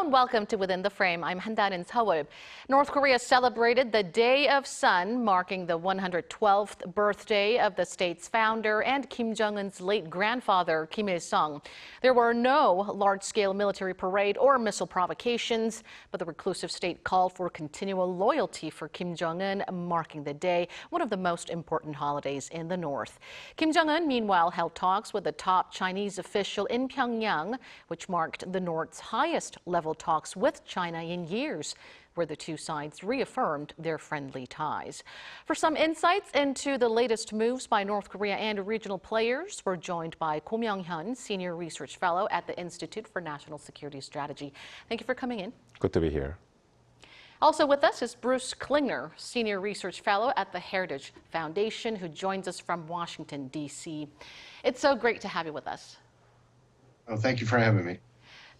and welcome to Within the Frame. I'm Han-dan Seoul. North Korea celebrated the Day of Sun, marking the 112th birthday of the state's founder and Kim Jong-un's late grandfather, Kim Il-sung. There were no large-scale military parade or missile provocations, but the reclusive state called for continual loyalty for Kim Jong-un, marking the day, one of the most important holidays in the North. Kim Jong-un, meanwhile, held talks with a top Chinese official in Pyongyang, which marked the North's highest-level talks with China in years, where the two sides reaffirmed their friendly ties. For some insights into the latest moves by North Korea and regional players, we're joined by Go Myong-hyun, Senior Research Fellow at the Institute for National Security Strategy. Thank you for coming in. Good to be here. Also with us is Bruce Klingner, Senior Research Fellow at the Heritage Foundation, who joins us from Washington, D.C. It's so great to have you with us. Well, thank you for having me.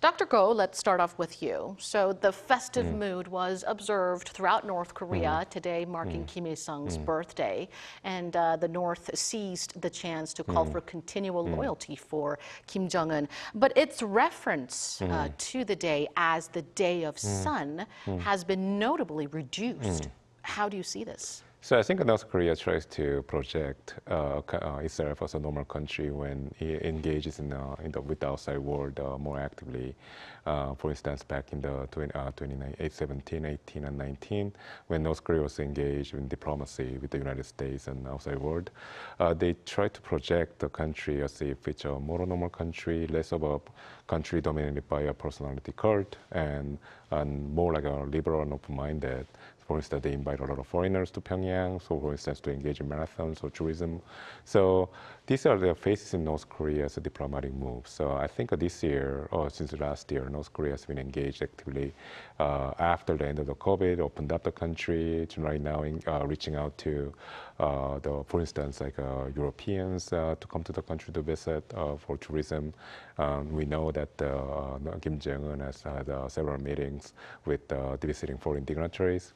Dr. Go, let's start off with you. So the festive mood was observed throughout North Korea today, marking Kim Il-sung's birthday. And the North seized the chance to call for continual loyalty for Kim Jong-un. But its reference to the day as the Day of Sun has been notably reduced. How do you see this? So I think North Korea tries to project itself as a normal country when it engages with the outside world more actively. For instance, back in the 2017, 18, and 19, when North Korea was engaged in diplomacy with the United States and outside world, they tried to project the country as if it's a more normal country, less of a country dominated by a personality cult, and more like a liberal and open-minded. For instance, they invite a lot of foreigners to Pyongyang, so for instance, to engage in marathons or tourism. So these are the faces in North Korea's diplomatic moves. So I think this year, or since last year, North Korea has been engaged actively after the end of the COVID, opened up the country. It's right now reaching out to, for instance, like Europeans to come to the country to visit for tourism. We know that Kim Jong-un has had several meetings with visiting foreign dignitaries.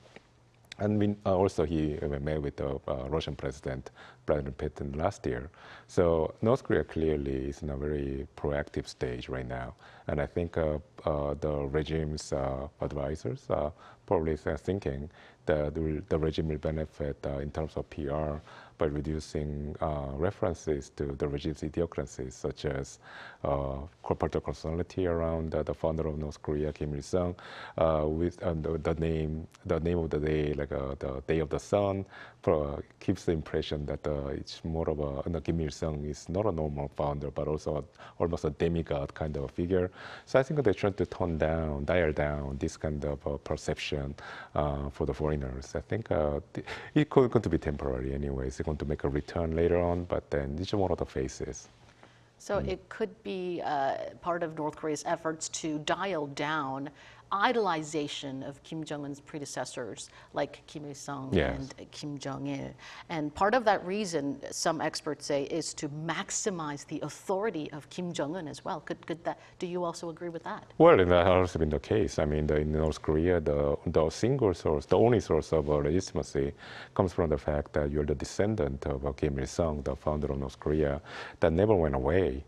And also he met with the Russian President, Vladimir Putin, last year. So North Korea clearly is in a very proactive stage right now. And I think the regime's advisors probably are thinking that the regime will benefit in terms of PR by reducing references to the regime's idiosyncrasies, such as corporate personality around the founder of North Korea, Kim Il-sung, with the name of the day, like the Day of the Sun, gives the impression that it's more of Kim Il-sung is not a normal founder, but also almost a demigod kind of figure. So I think they're trying to dial down this kind of perception for the foreigners. I think it's going to be temporary anyways. It's going to make a return later on, but then it's one of the faces. So it could be part of North Korea's efforts to dial down idolization of Kim Jong-un's predecessors like Kim Il-sung and Kim Jong-il. And part of that reason, some experts say, is to maximize the authority of Kim Jong-un as well. Do you also agree with that? Well, that has also been the case. I mean, in North Korea, the single source, the only source of legitimacy comes from the fact that you're the descendant of Kim Il-sung, the founder of North Korea. That never went away.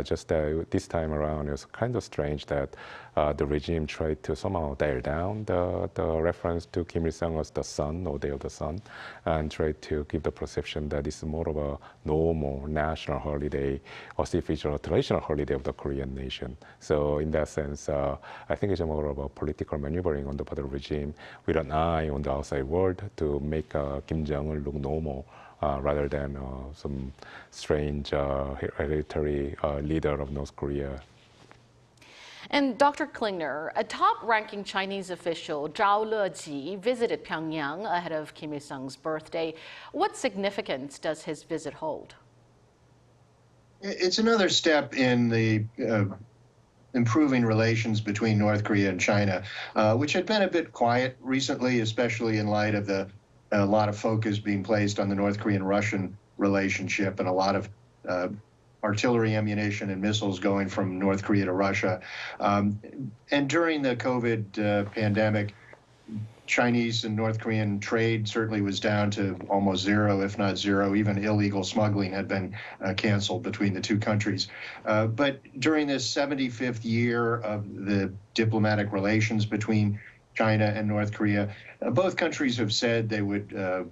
Just this time around, it was kind of strange that the regime tried to somehow dial down the reference to Kim Il-sung as the sun, or Day of the Sun, and tried to give the perception that it's more of a normal national holiday, or if it's a traditional holiday of the Korean nation. So in that sense, I think it's more of a political maneuvering on the part of the regime with an eye on the outside world to make Kim Jong-un look normal. Rather than some strange hereditary leader of North Korea. And Dr. Klingner, a top-ranking Chinese official, Jao러지, visited Pyongyang ahead of Kim Il-sung's birthday. What significance does his visit hold? It's another step in the improving relations between North Korea and China, which had been a bit quiet recently, especially in light of a lot of focus being placed on the North Korean-Russian relationship and a lot of artillery ammunition and missiles going from North Korea to Russia. And during the COVID pandemic, Chinese and North Korean trade certainly was down to almost zero, if not zero. Even illegal smuggling had been canceled between the two countries. But during this 75th year of the diplomatic relations between China and North Korea, both countries have said they would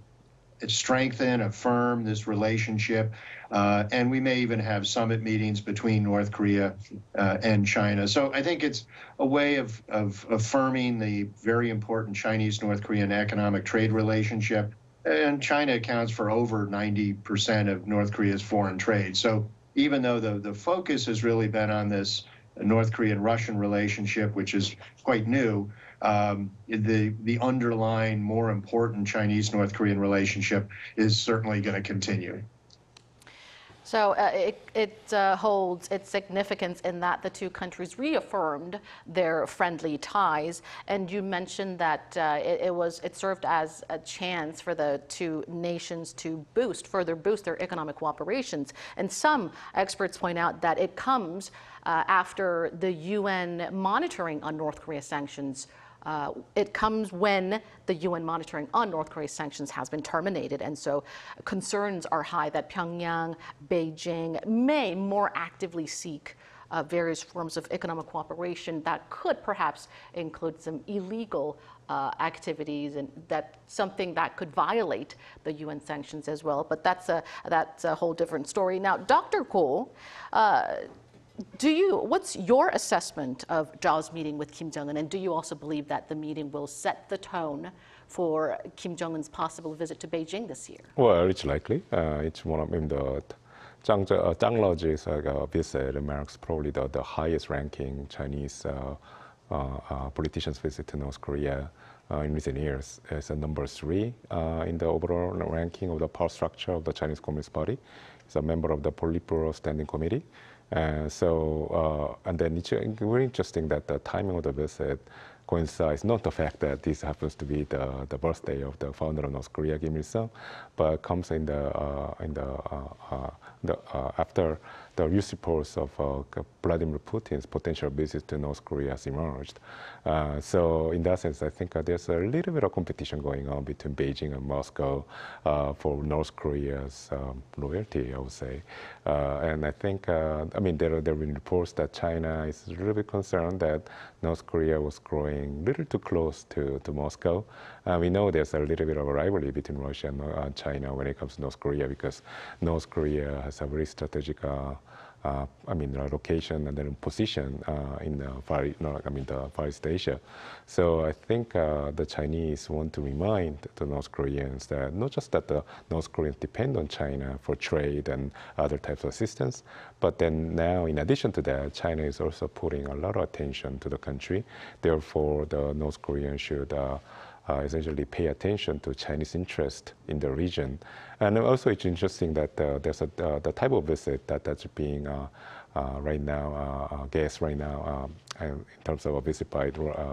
strengthen, affirm this relationship, and we may even have summit meetings between North Korea and China. So I think it's a way of affirming the very important Chinese-North Korean economic trade relationship. And China accounts for over 90% of North Korea's foreign trade. So even though the focus has really been on this North Korean-Russian relationship, which is quite new, the underlying, more important Chinese-North Korean relationship is certainly going to continue. So it holds its significance in that the two countries reaffirmed their friendly ties, and you mentioned that it served as a chance for the two nations to further boost their economic cooperations. And some experts point out that it comes after the UN monitoring on North Korea sanctions. It comes when the UN monitoring on North Korea's sanctions has been terminated. And so concerns are high that Pyongyang, Beijing may more actively seek various forms of economic cooperation that could perhaps include some illegal activities, and something that could violate the UN sanctions as well. But that's a whole different story. Now, Dr. Ko, what's your assessment of Zhao's meeting with Kim Jong-un, and do you also believe that the meeting will set the tone for Kim Jong-un's possible visit to Beijing this year? Well, it's likely. It's one of the 자오러지's visit marks probably the highest ranking Chinese politician's visit to North Korea in recent years. It's number 3 in the overall ranking of the power structure of the Chinese Communist Party. It's a member of the Politburo Standing Committee. And then it's very interesting that the timing of the visit coincides, not the fact that this happens to be the birthday of the founder of North Korea, Kim Il-sung, but comes after the news reports of Vladimir Putin's potential visit to North Korea has emerged. So in that sense, I think there's a little bit of competition going on between Beijing and Moscow for North Korea's loyalty, I would say. And I think, there have been reports that China is a little bit concerned that North Korea was growing a little too close to Moscow. We know there's a little bit of a rivalry between Russia and China when it comes to North Korea, because North Korea has a very strategic location and then position in the Far East Asia. So I think the Chinese want to remind the North Koreans that not just that the North Koreans depend on China for trade and other types of assistance, but then now, in addition to that, China is also putting a lot of attention to the country. Therefore, the North Koreans should essentially pay attention to Chinese interest in the region. And also it's interesting that there's the type of visit that's being right now, guessed right now in terms of a visit by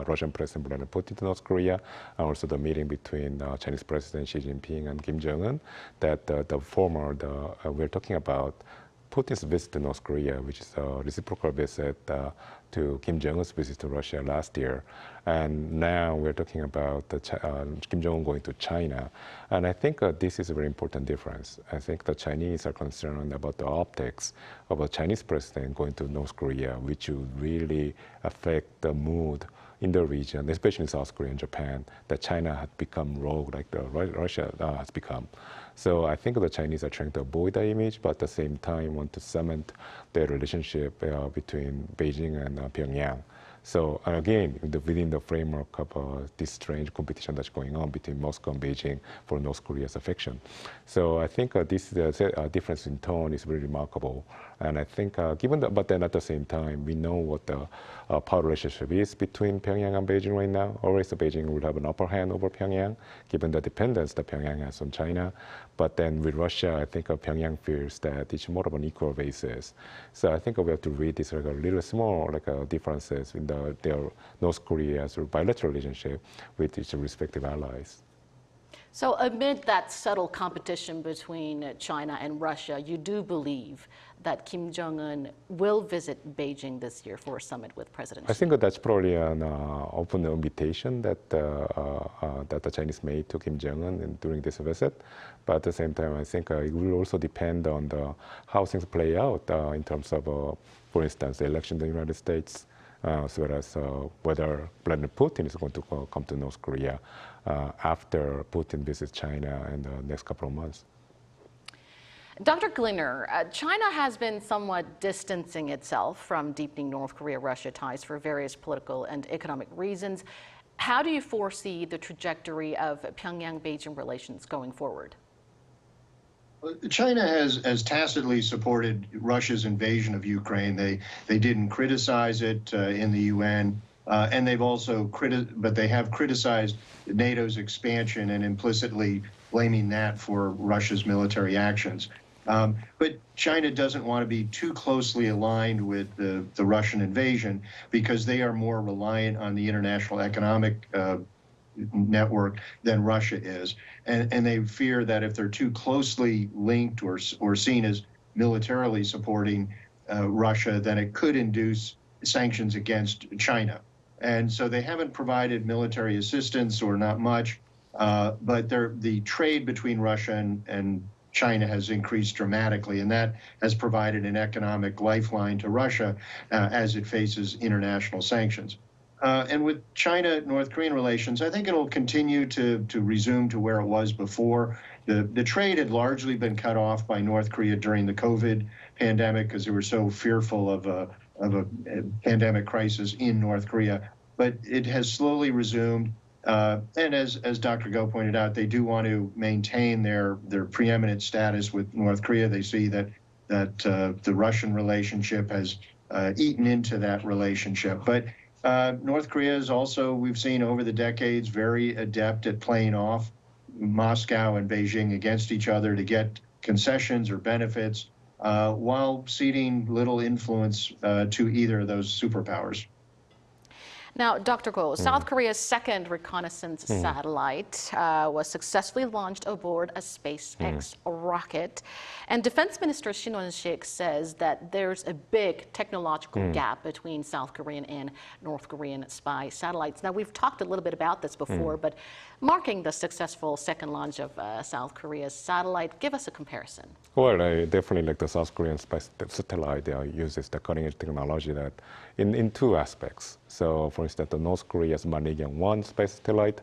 Russian President Vladimir Putin to North Korea, and also the meeting between Chinese President Xi Jinping and Kim Jong-un, that the former, we're talking about Putin's visit to North Korea, which is a reciprocal visit to Kim Jong-un's visit to Russia last year. And now we're talking about Kim Jong-un going to China. And I think this is a very important difference. I think the Chinese are concerned about the optics of a Chinese president going to North Korea, which would really affect the mood in the region, especially in South Korea and Japan, that China had become rogue like Russia has become. So I think the Chinese are trying to avoid that image, but at the same time want to cement their relationship between Beijing and Pyongyang. So again, within the framework of this strange competition that's going on between Moscow and Beijing for North Korea's affection. So I think this difference in tone is very remarkable. And I think given that, but then at the same time, we know what the power relationship is between Pyongyang and Beijing right now. Always Beijing will have an upper hand over Pyongyang, given the dependence that Pyongyang has on China. But then with Russia, I think Pyongyang feels that it's more of an equal basis. So I think we have to read this like a little small differences in their North Korea's bilateral relationship with its respective allies. So amid that subtle competition between China and Russia, you do believe that Kim Jong-un will visit Beijing this year for a summit with President Xi? I think that's probably an open invitation that the Chinese made to Kim Jong-un during this visit. But at the same time, I think it will also depend on how things play out in terms of, for instance, the election in the United States, as well as whether Vladimir Putin is going to come to North Korea after Putin visits China in the next couple of months. Dr. Klingner, China has been somewhat distancing itself from deepening North Korea-Russia ties for various political and economic reasons. How do you foresee the trajectory of Pyongyang-Beijing relations going forward? China has tacitly supported Russia's invasion of Ukraine. They didn't criticize it in the UN, and they've also criticized NATO's expansion and implicitly blaming that for Russia's military actions. But China doesn't want to be too closely aligned with the Russian invasion because they are more reliant on the international economic network than Russia is. And they fear that if they're too closely linked or seen as militarily supporting Russia, then it could induce sanctions against China. And so they haven't provided military assistance or not much, but the trade between Russia and China has increased dramatically, and that has provided an economic lifeline to Russia as it faces international sanctions. And with China-North Korean relations, I think it'll continue to resume to where it was before. The trade had largely been cut off by North Korea during the COVID pandemic because they were so fearful of a pandemic crisis in North Korea. But it has slowly resumed. And as Dr. Go pointed out, they do want to maintain their preeminent status with North Korea. They see that the Russian relationship has eaten into that relationship. But North Korea is also, we've seen over the decades, very adept at playing off Moscow and Beijing against each other to get concessions or benefits while ceding little influence to either of those superpowers. Now, Dr. Go, South Korea's second reconnaissance satellite was successfully launched aboard a SpaceX rocket. And Defense Minister Shin Won-sik says that there's a big technological gap between South Korean and North Korean spy satellites. Now, we've talked a little bit about this before, but marking the successful second launch of South Korea's satellite, give us a comparison. Well, I definitely like the South Korean space satellite uses the cutting-edge technology that in two aspects. So, for instance, the North Korea's Manigyeong-1 space satellite,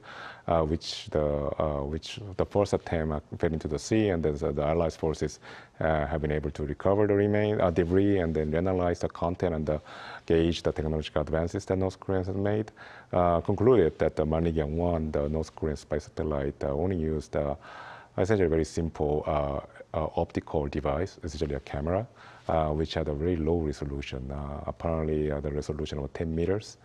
which the first attempt fell into the sea, and the Allied forces have been able to recover the debris and then analyze the content and gauge the technological advances that North Koreans have made. Concluded that the Manigyeong-1, the North Korean space satellite, only used essentially a very simple optical device, essentially a camera, which had a very low resolution, apparently the resolution of 10 meters.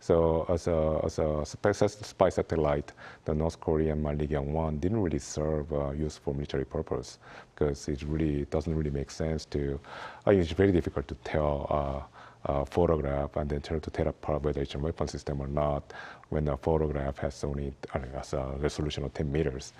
So as a spy satellite, the North Korean Manigyeong-1 didn't really serve a useful military purpose because it really doesn't really make sense to, it's very difficult to tell photograph and then try to tell apart whether it's a weapon system or not when a photograph has only has a resolution of 10 meters.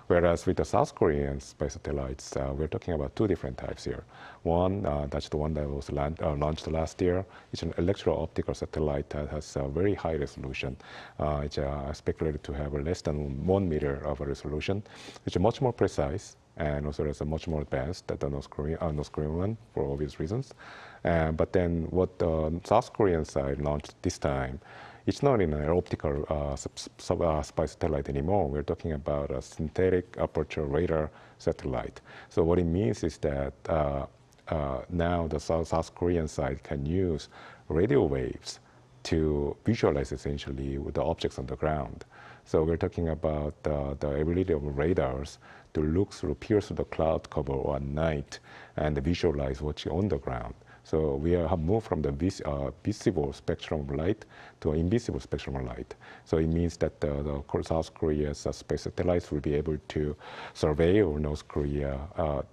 Whereas with the South Korean space satellites, we're talking about two different types here. One, that's the one that was launched last year. It's an electro-optical satellite that has a very high resolution. It's speculated to have less than 1 meter of a resolution. It's much more precise, and also it's much more advanced than the North Korean one for obvious reasons. But then what the South Korean side launched this time, it's not in an optical spy satellite anymore. We're talking about a synthetic aperture radar satellite. So what it means is that now the South Korean side can use radio waves to visualize essentially with the objects on the ground. So we're talking about the ability of radars to look through, pierce through the cloud cover at night and visualize what's on the ground. So we have moved from the visible spectrum of light to an invisible spectrum of light. So it means that the South Korea's space satellites will be able to survey over North Korea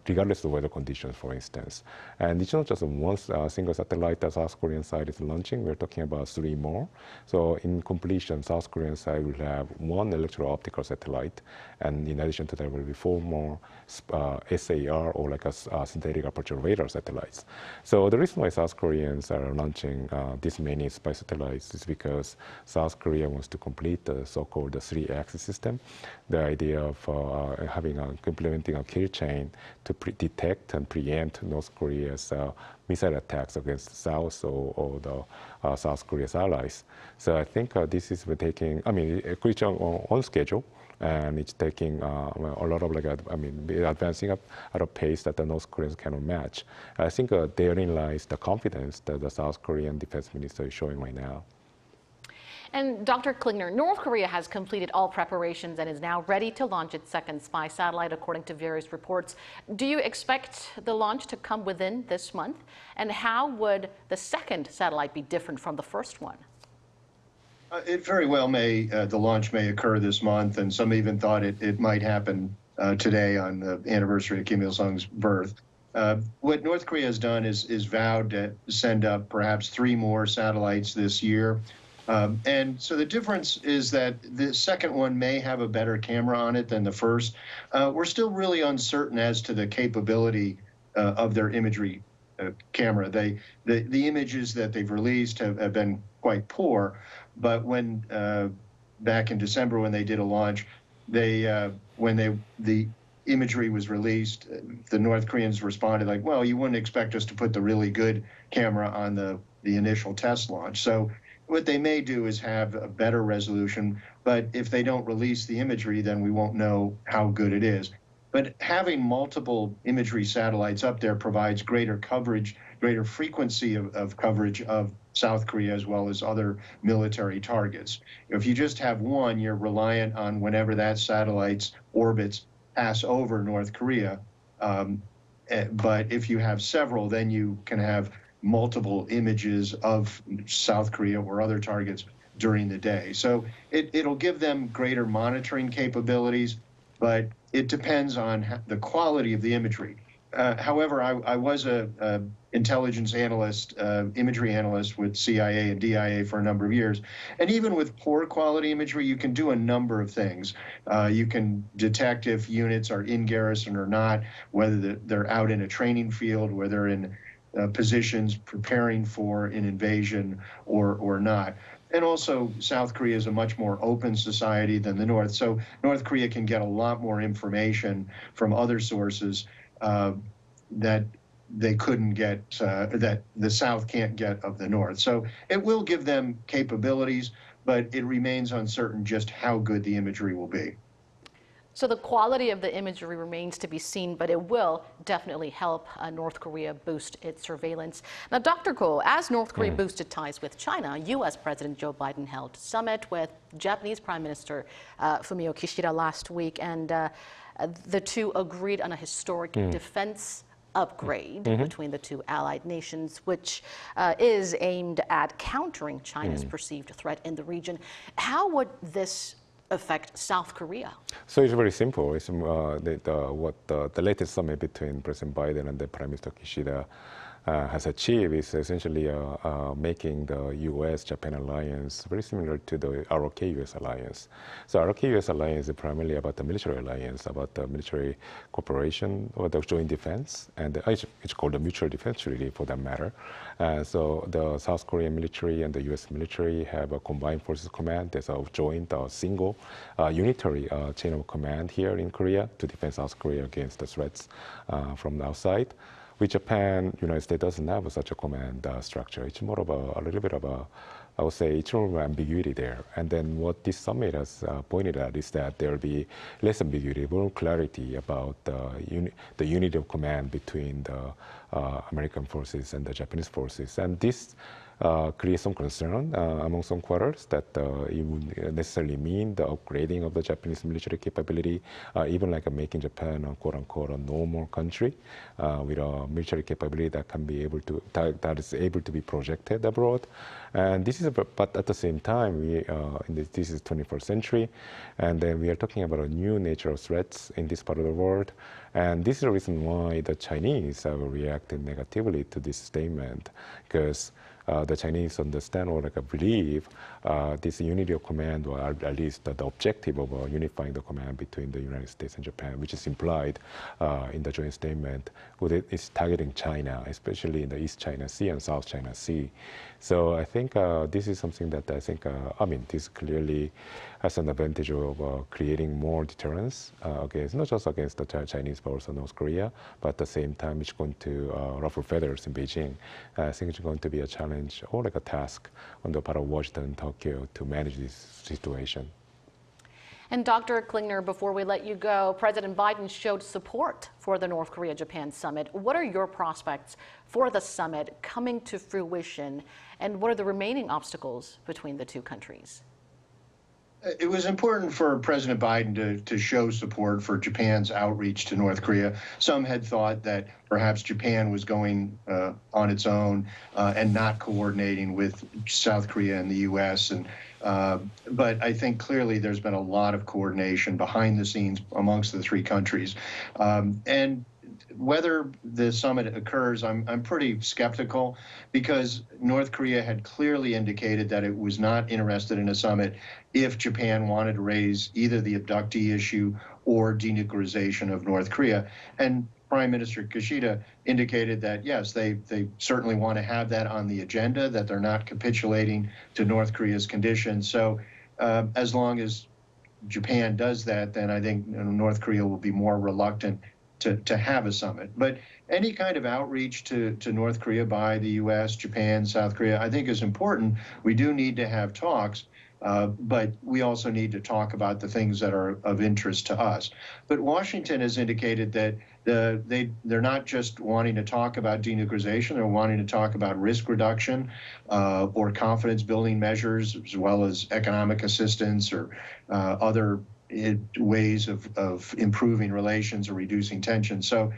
regardless of weather conditions, for instance. And it's not just one single satellite that South Korean side is launching. We're talking about 3 more. So in completion, South Korean side will have 1 electro-optical satellite, and in addition to that, will be 4 more SAR, or like a synthetic aperture radar satellites. So the reason why South Koreans are launching this many spy satellites is because South Korea wants to complete the so-called 3-axis system, the idea of implementing a kill chain to detect and preempt North Korea's missile attacks against the South or the South Korea's allies. So I think this is taking, it's on schedule, and it's taking a lot of advancing up at a pace that the North Koreans cannot match. I think therein lies the confidence that the South Korean defense minister is showing right now. And Dr. Klingner, North Korea has completed all preparations and is now ready to launch its second spy satellite, according to various reports. Do you expect the launch to come within this month? And how would the second satellite be different from the first one? It very well may, the launch may occur this month, and some even thought it might happen today on the anniversary of Kim Il-sung's birth. What North Korea has done is vowed to send up perhaps 3 more satellites this year. And so the difference is that the second one may have a better camera on it than the first. We're still really uncertain as to the capability of their imagery camera. The images that they've released have been quite poor, but when back in December when they did a launch, when the imagery was released, the North Koreans responded like, well, you wouldn't expect us to put the really good camera on the initial test launch. So what they may do is have a better resolution, but if they don't release the imagery, then we won't know how good it is. But having multiple imagery satellites up there provides greater coverage, greater frequency of coverage of South Korea as well as other military targets. If you just have one, you're reliant on whenever that satellite's orbits pass over North Korea. But if you have several, then you can have multiple images of South Korea or other targets during the day. So it'll give them greater monitoring capabilities, but it depends on the quality of the imagery. However, I was a intelligence analyst, imagery analyst with CIA and DIA for a number of years. And even with poor quality imagery, you can do a number of things. You can detect if units are in garrison or not, whether they're out in a training field, whether they're in positions preparing for an invasion or not. And also, South Korea is a much more open society than the North. So North Korea can get a lot more information from other sources that they couldn't get, that the South can't get of the North. So it will give them capabilities, but it remains uncertain just how good the imagery will be. So the quality of the imagery remains to be seen, but it will definitely help North Korea boost its surveillance. Now, Dr. Ko, as North Korea boosted ties with China, U.S. President Joe Biden held a summit with Japanese Prime Minister Fumio Kishida last week, and the two agreed on a historic defense upgrade between the two allied nations, which is aimed at countering China's perceived threat in the region. How would this affect South Korea? So it's very simple. It's the latest summit between President Biden and the Prime Minister Kishida has achieved is essentially making the U.S.-Japan alliance very similar to the ROK-U.S. alliance. So ROK-U.S. alliance is primarily about the military alliance, about the military cooperation or the joint defense, and it's called the mutual defense treaty for that matter. So the South Korean military and the U.S. military have a combined forces command. There's a joint, single, unitary chain of command here in Korea to defend South Korea against the threats from the outside. With Japan, United States doesn't have such a command structure. It's more of a little bit of a, I would say, it's more of ambiguity there. And then what this summit has pointed at is that there will be less ambiguity, more clarity about the unity of command between the American forces and the Japanese forces. And this create some concern among some quarters that it would necessarily mean the upgrading of the Japanese military capability, even like making Japan a quote-unquote a normal country with a military capability that can be able to that is able to be projected abroad. And this is but at the same time, this is 21st century, and then we are talking about a new nature of threats in this part of the world. And this is the reason why the Chinese have reacted negatively to this statement, because the Chinese understand or believe this unity of command, or at least the objective of unifying the command between the United States and Japan, which is implied in the joint statement, is targeting China, especially in the East China Sea and South China Sea. So I think this is something that this clearly has an advantage of creating more deterrence against, not just against the Chinese, but also North Korea, but at the same time, it's going to ruffle feathers in Beijing. I think it's going to be a challenge or like a task on the part of Washington and Tokyo to manage this situation. And Dr. Klingner, before we let you go, President Biden showed support for the North Korea-Japan summit. What are your prospects for the summit coming to fruition, and what are the remaining obstacles between the two countries? It was important for President Biden to show support for Japan's outreach to North Korea. Some had thought that perhaps Japan was going on its own and not coordinating with South Korea and the U.S. But I think clearly there's been a lot of coordination behind the scenes amongst the three countries. And whether the summit occurs, I'm pretty skeptical, because North Korea had clearly indicated that it was not interested in a summit if Japan wanted to raise either the abductee issue or denuclearization of North Korea. And Prime Minister Kishida indicated that, yes, they certainly want to have that on the agenda, that they're not capitulating to North Korea's conditions. So as long as Japan does that, then I think North Korea will be more reluctant to have a summit. But any kind of outreach to North Korea by the U.S., Japan, South Korea, I think is important. We do need to have talks, but we also need to talk about the things that are of interest to us. But Washington has indicated that they're not just wanting to talk about denuclearization, they're wanting to talk about risk reduction or confidence building measures, as well as economic assistance or other ways of improving relations or reducing tension. So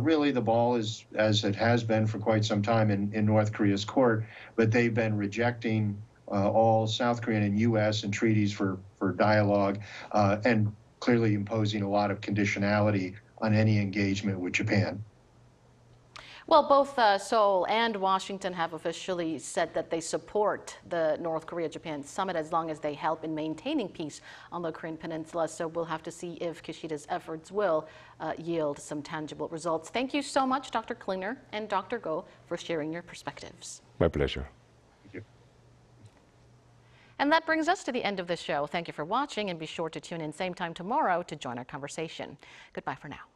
really the ball is, as it has been for quite some time, in North Korea's court, but they've been rejecting all South Korean and U.S. and treaties for dialogue and clearly imposing a lot of conditionality on any engagement with Japan. Well, both Seoul and Washington have officially said that they support the North Korea-Japan summit as long as they help in maintaining peace on the Korean Peninsula. So we'll have to see if Kishida's efforts will yield some tangible results. Thank you so much, Dr. Klingner and Dr. Go, for sharing your perspectives. My pleasure. Thank you. And that brings us to the end of the show. Thank you for watching, and be sure to tune in same time tomorrow to join our conversation. Goodbye for now.